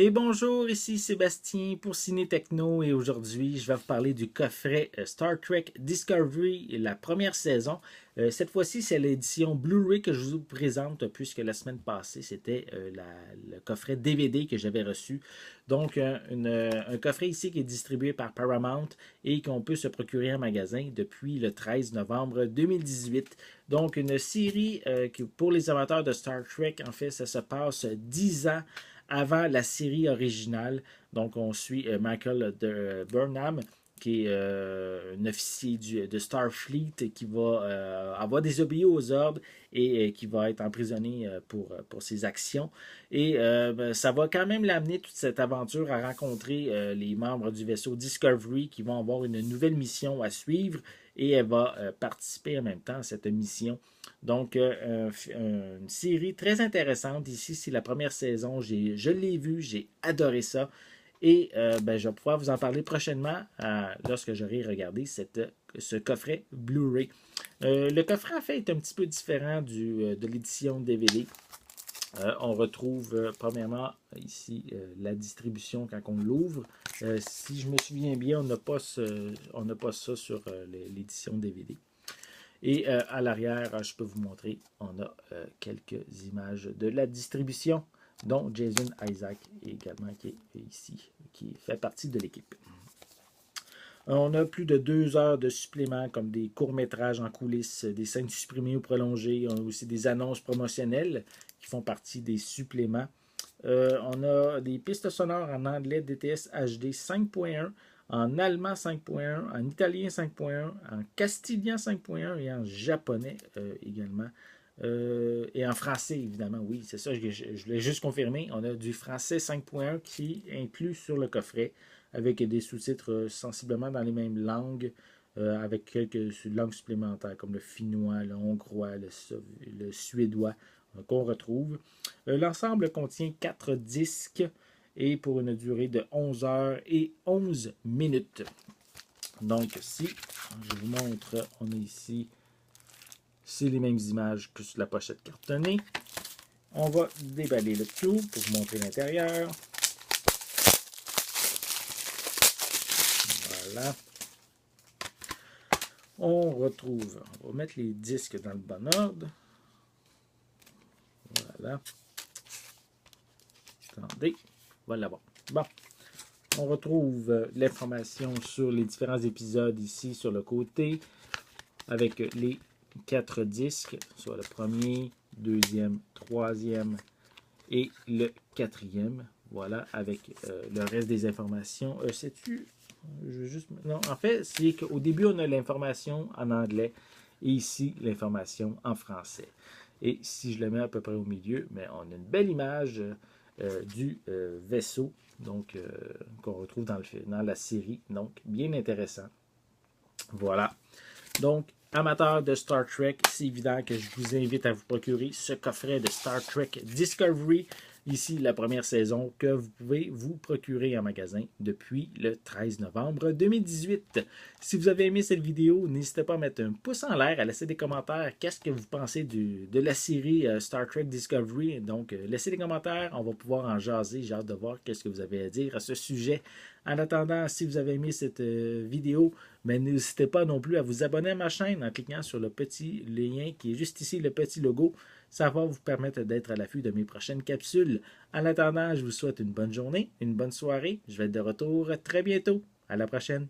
Et bonjour, ici Sébastien pour Ciné Techno et aujourd'hui je vais vous parler du coffret Star Trek Discovery, la première saison. Cette fois-ci c'est l'édition Blu-ray que je vous présente puisque la semaine passée c'était le coffret DVD que j'avais reçu. Donc un coffret ici qui est distribué par Paramount et qu'on peut se procurer en magasin depuis le 13 novembre 2018. Donc une série qui pour les amateurs de Star Trek, en fait ça se passe 10 ans avant la série originale. Donc, on suit Michael Burnham, qui est un officier de Starfleet qui va avoir désobéi aux ordres et qui va être emprisonné pour ses actions. Et ben, ça va quand même l'amener, toute cette aventure, à rencontrer les membres du vaisseau Discovery qui vont avoir une nouvelle mission à suivre et elle va participer en même temps à cette mission. Donc, une série très intéressante. Ici, c'est la première saison. Je l'ai vue, j'ai adoré ça. Et ben, je vais pouvoir vous en parler prochainement lorsque j'aurai regardé ce coffret Blu-ray. Le coffret, en fait, est un petit peu différent de l'édition DVD. On retrouve premièrement ici la distribution quand on l'ouvre. Si je me souviens bien, on n'a pas ça sur l'édition DVD. Et à l'arrière, je peux vous montrer, on a quelques images de la distribution, dont Jason Isaac également qui est ici, qui fait partie de l'équipe. On a plus de 2 heures de suppléments, comme des courts-métrages en coulisses, des scènes supprimées ou prolongées. On a aussi des annonces promotionnelles qui font partie des suppléments. On a des pistes sonores en anglais DTS HD 5.1, en allemand 5.1, en italien 5.1, en castillan 5.1 et en japonais également. Et en français, évidemment, oui, c'est ça, je voulais juste confirmer. On a du français 5.1 qui est inclus sur le coffret avec des sous-titres sensiblement dans les mêmes langues, avec quelques langues supplémentaires comme le finnois, le hongrois, le suédois qu'on retrouve. L'ensemble contient 4 disques et pour une durée de 11 heures et 11 minutes. Donc, si je vous montre, on a ici, c'est les mêmes images que sur la pochette cartonnée. On va déballer le tout pour vous montrer l'intérieur. Voilà. On retrouve, on va mettre les disques dans le bon ordre. Voilà. Attendez, voilà. Bon. On retrouve l'information sur les différents épisodes ici sur le côté avec les 4 disques, soit le premier, deuxième, troisième et le quatrième. Voilà, avec le reste des informations. Sais-tu, je veux juste... Non, en fait, c'est qu'au début, on a l'information en anglais et ici, l'information en français. Et si je le mets à peu près au milieu, mais on a une belle image du vaisseau donc qu'on retrouve dans la série. Donc, bien intéressant. Voilà. Donc, amateurs de Star Trek, c'est évident que je vous invite à vous procurer ce coffret de Star Trek Discovery. Ici, la première saison que vous pouvez vous procurer en magasin depuis le 13 novembre 2018. Si vous avez aimé cette vidéo, n'hésitez pas à mettre un pouce en l'air, à laisser des commentaires. Qu'est-ce que vous pensez de la série Star Trek Discovery? Donc, laissez des commentaires, on va pouvoir en jaser. J'ai hâte de voir qu'est-ce que vous avez à dire à ce sujet. En attendant, si vous avez aimé cette vidéo, mais n'hésitez pas non plus à vous abonner à ma chaîne en cliquant sur le petit lien qui est juste ici, le petit logo. Ça va vous permettre d'être à l'affût de mes prochaines capsules. En attendant, je vous souhaite une bonne journée, une bonne soirée. Je vais être de retour très bientôt. À la prochaine.